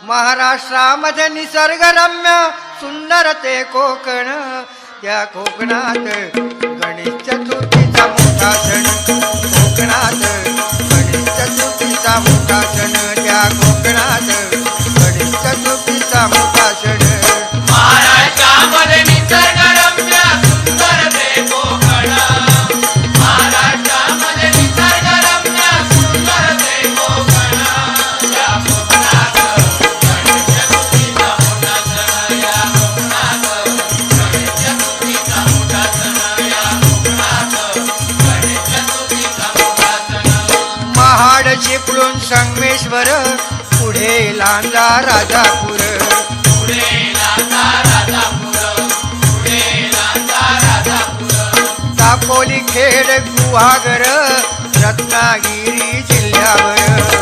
महाराष्ट्रामध्ये निसर्गरम्य सुंदर ते कोकण, त्या कोकणात गणेश चतुर्थीचा मोठा सण, कोकणात गणेश चतुर्थीचा मोठा सण, त्या कोकणात गणेश चतुर्थीचा मोठा सण. महाराष्ट्रामध्ये निसर्गरम्य सुंदर ते कोकण, महाराष्ट्रामध्ये निसर्गरम्य सुंदर ते कोकण, या कोकणात गणेश चतुर्थीचा मोठा सण, या कोकणात गणेश चतुर्थीचा मोठा सण, या कोकणात गणेश चतुर्थीचा मोठा सण. महाड चिपळूण संगमेश्वर, पुढे लांजा राजापूर, दापोली खेड गुहागर रत्नागिरी जिल्ह्यावर.